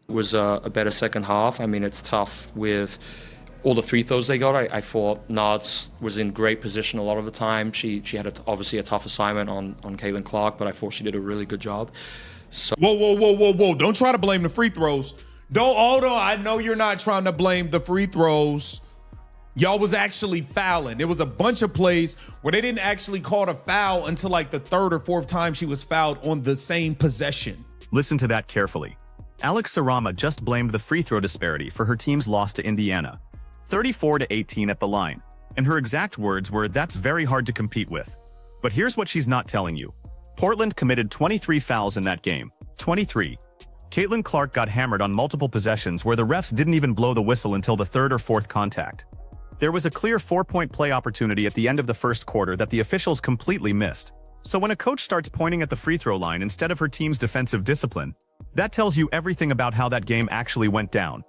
It was a better second half. I mean, it's tough with all the free throws they got. I thought Nards was in great position a lot of the time. She had obviously a tough assignment on Caitlin Clark, but I thought she did a really good job. So Whoa, whoa, whoa, whoa, whoa. Don't try to blame the free throws. Don't, hold on. I know you're not trying to blame the free throws. Y'all was actually fouling. There was a bunch of plays where they didn't actually call a foul until like the third or fourth time she was fouled on the same possession. Listen to that carefully. Alex Sarama just blamed the free throw disparity for her team's loss to Indiana, 34-18 at the line, and her exact words were, "That's very hard to compete with." But here's what she's not telling you. Portland committed 23 fouls in that game. 23. Caitlin Clark got hammered on multiple possessions where the refs didn't even blow the whistle until the third or fourth contact. There was a clear 4-point play opportunity at the end of the first quarter that the officials completely missed. So when a coach starts pointing at the free throw line instead of her team's defensive discipline, that tells you everything about how that game actually went down.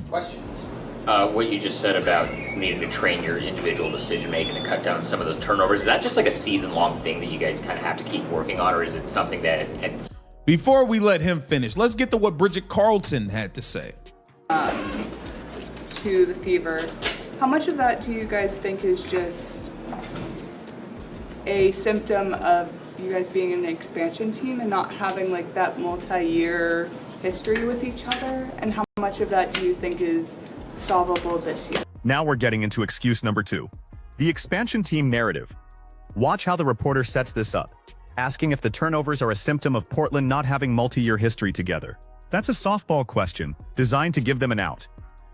Questions? What you just said about needing to train your individual decision making to cut down some of those turnovers, is that just like a season-long thing that you guys kind of have to keep working on, or is it something that... Before we let him finish, let's get to what Bridget Carlton had to say. To the Fever, how much of that do you guys think is just a symptom of you guys being an expansion team and not having like that multi-year history with each other? And how much of that do you think is solvable this year? Now we're getting into excuse number 2. The expansion team narrative. Watch how the reporter sets this up, asking if the turnovers are a symptom of Portland not having multi-year history together. That's a softball question, designed to give them an out.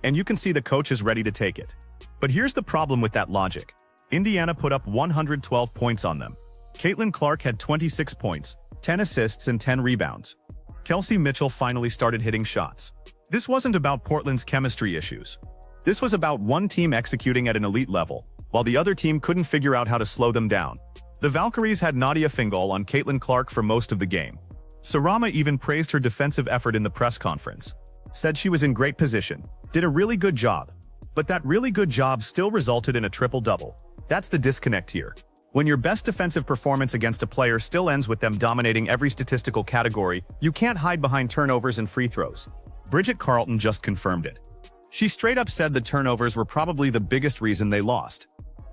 And you can see the coach is ready to take it. But here's the problem with that logic. Indiana put up 112 points on them. Caitlin Clark had 26 points, 10 assists and 10 rebounds. Kelsey Mitchell finally started hitting shots. This wasn't about Portland's chemistry issues. This was about one team executing at an elite level, while the other team couldn't figure out how to slow them down. The Valkyries had Nadia Fingal on Caitlin Clark for most of the game. Sarama even praised her defensive effort in the press conference. Said she was in great position, did a really good job. But that really good job still resulted in a triple-double. That's the disconnect here. When your best defensive performance against a player still ends with them dominating every statistical category, you can't hide behind turnovers and free throws. Bridget Carlton just confirmed it. She straight up said the turnovers were probably the biggest reason they lost.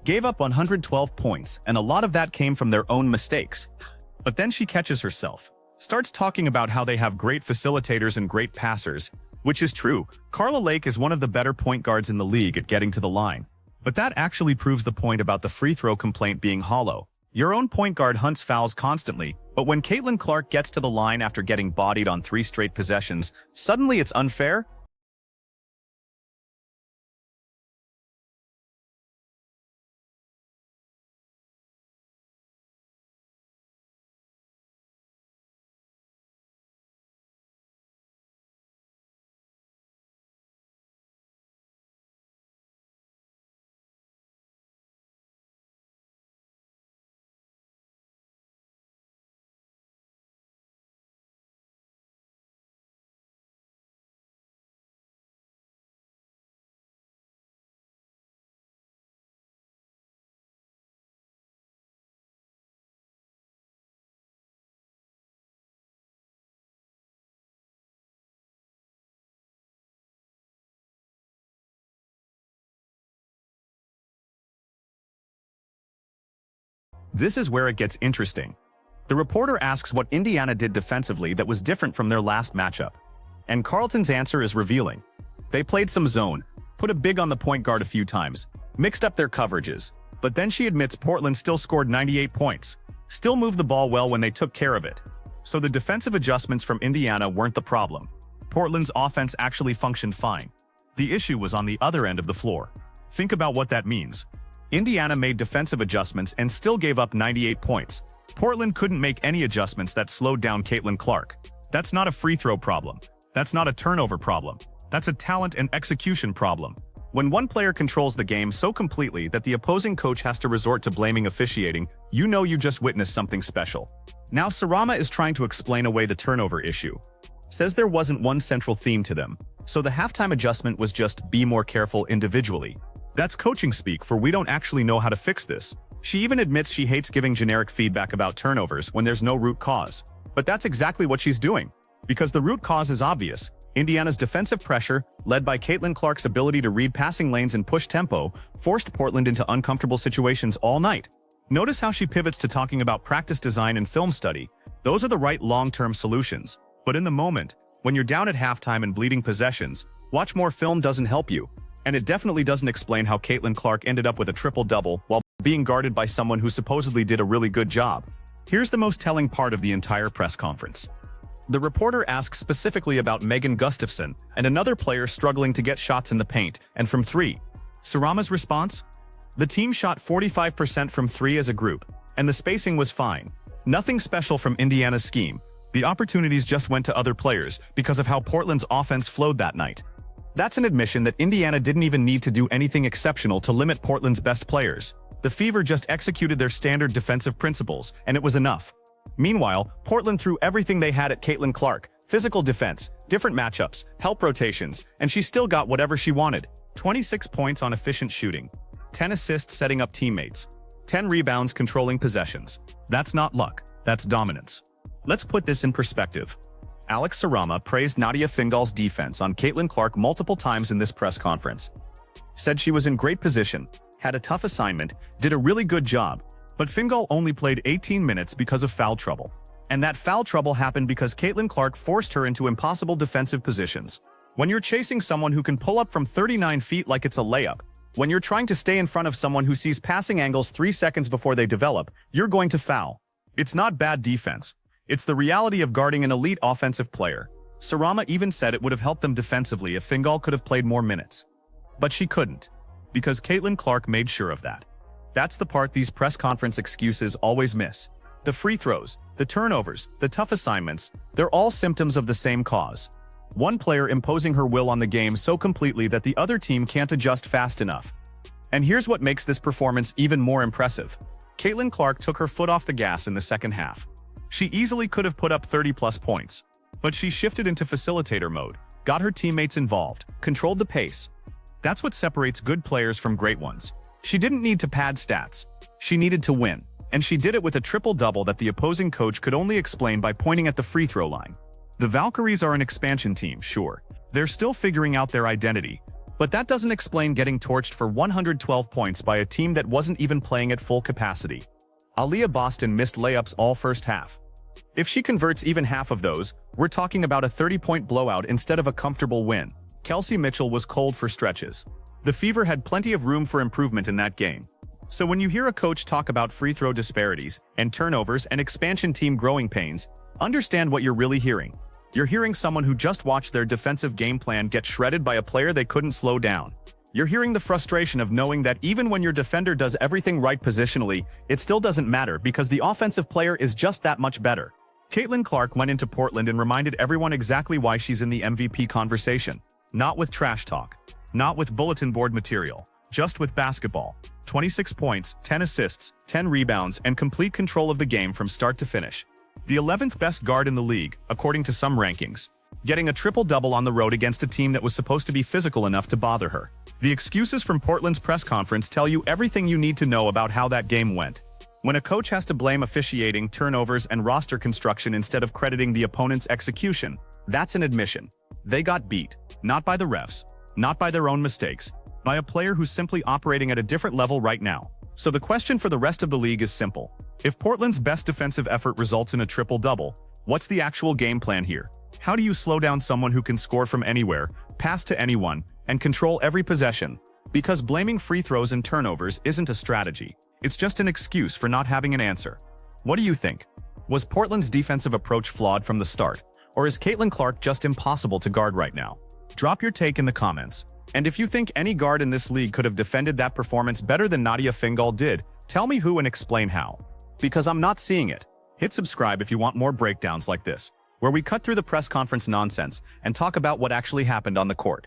Gave up 112 points, and a lot of that came from their own mistakes. But then she catches herself. Starts talking about how they have great facilitators and great passers, which is true. Carla Lake is one of the better point guards in the league at getting to the line. But that actually proves the point about the free throw complaint being hollow. Your own point guard hunts fouls constantly, but when Caitlin Clark gets to the line after getting bodied on 3 straight possessions, suddenly it's unfair? This is where it gets interesting. The reporter asks what Indiana did defensively that was different from their last matchup. And Carlton's answer is revealing. They played some zone, put a big on the point guard a few times, mixed up their coverages. But then she admits Portland still scored 98 points, still moved the ball well when they took care of it. So the defensive adjustments from Indiana weren't the problem. Portland's offense actually functioned fine. The issue was on the other end of the floor. Think about what that means. Indiana made defensive adjustments and still gave up 98 points. Portland couldn't make any adjustments that slowed down Caitlin Clark. That's not a free throw problem. That's not a turnover problem. That's a talent and execution problem. When one player controls the game so completely that the opposing coach has to resort to blaming officiating, you know you just witnessed something special. Now Sarama is trying to explain away the turnover issue. Says there wasn't one central theme to them, so the halftime adjustment was just be more careful individually. That's coaching speak for we don't actually know how to fix this. She even admits she hates giving generic feedback about turnovers when there's no root cause. But that's exactly what she's doing. Because the root cause is obvious. Indiana's defensive pressure, led by Caitlin Clark's ability to read passing lanes and push tempo, forced Portland into uncomfortable situations all night. Notice how she pivots to talking about practice design and film study. Those are the right long-term solutions. But in the moment, when you're down at halftime and bleeding possessions, watch more film doesn't help you. And it definitely doesn't explain how Caitlin Clark ended up with a triple-double while being guarded by someone who supposedly did a really good job. Here's the most telling part of the entire press conference. The reporter asks specifically about Megan Gustafson and another player struggling to get shots in the paint and from three. Sarama's response? The team shot 45% from three as a group, and the spacing was fine. Nothing special from Indiana's scheme. The opportunities just went to other players because of how Portland's offense flowed that night. That's an admission that Indiana didn't even need to do anything exceptional to limit Portland's best players. The Fever just executed their standard defensive principles, and it was enough. Meanwhile, Portland threw everything they had at Caitlin Clark: physical defense, different matchups, help rotations, and she still got whatever she wanted. 26 points on efficient shooting, 10 assists setting up teammates, 10 rebounds controlling possessions. That's not luck, that's dominance. Let's put this in perspective. Alex Sarama praised Nadia Fingal's defense on Caitlin Clark multiple times in this press conference. Said she was in great position, had a tough assignment, did a really good job, but Fingal only played 18 minutes because of foul trouble. And that foul trouble happened because Caitlin Clark forced her into impossible defensive positions. When you're chasing someone who can pull up from 39 feet like it's a layup, when you're trying to stay in front of someone who sees passing angles 3 seconds before they develop, you're going to foul. It's not bad defense. It's the reality of guarding an elite offensive player. Sarama even said it would have helped them defensively if Fingal could have played more minutes. But she couldn't, because Caitlin Clark made sure of that. That's the part these press conference excuses always miss. The free throws, the turnovers, the tough assignments, they're all symptoms of the same cause. One player imposing her will on the game so completely that the other team can't adjust fast enough. And here's what makes this performance even more impressive. Caitlin Clark took her foot off the gas in the second half. She easily could have put up 30-plus points, but she shifted into facilitator mode, got her teammates involved, controlled the pace. That's what separates good players from great ones. She didn't need to pad stats. She needed to win, and she did it with a triple-double that the opposing coach could only explain by pointing at the free throw line. The Valkyries are an expansion team, sure. They're still figuring out their identity, but that doesn't explain getting torched for 112 points by a team that wasn't even playing at full capacity. Aaliyah Boston missed layups all first half. If she converts even half of those, we're talking about a 30-point blowout instead of a comfortable win. Kelsey Mitchell was cold for stretches. The Fever had plenty of room for improvement in that game. So when you hear a coach talk about free throw disparities and turnovers and expansion team growing pains, understand what you're really hearing. You're hearing someone who just watched their defensive game plan get shredded by a player they couldn't slow down. You're hearing the frustration of knowing that even when your defender does everything right positionally, it still doesn't matter because the offensive player is just that much better. Caitlin Clark went into Portland and reminded everyone exactly why she's in the MVP conversation. Not with trash talk. Not with bulletin board material. Just with basketball. 26 points, 10 assists, 10 rebounds, and complete control of the game from start to finish. The 11th best guard in the league, according to some rankings. Getting a triple-double on the road against a team that was supposed to be physical enough to bother her. The excuses from Portland's press conference tell you everything you need to know about how that game went. When a coach has to blame officiating, turnovers, and roster construction instead of crediting the opponent's execution, that's an admission. They got beat, not by the refs, not by their own mistakes, by a player who's simply operating at a different level right now. So the question for the rest of the league is simple. If Portland's best defensive effort results in a triple-double, what's the actual game plan here? How do you slow down someone who can score from anywhere, pass to anyone, and control every possession? Because blaming free throws and turnovers isn't a strategy. It's just an excuse for not having an answer. What do you think? Was Portland's defensive approach flawed from the start? Or is Caitlin Clark just impossible to guard right now? Drop your take in the comments. And if you think any guard in this league could have defended that performance better than Nadia Fingal did, tell me who and explain how. Because I'm not seeing it. Hit subscribe if you want more breakdowns like this, where we cut through the press conference nonsense and talk about what actually happened on the court.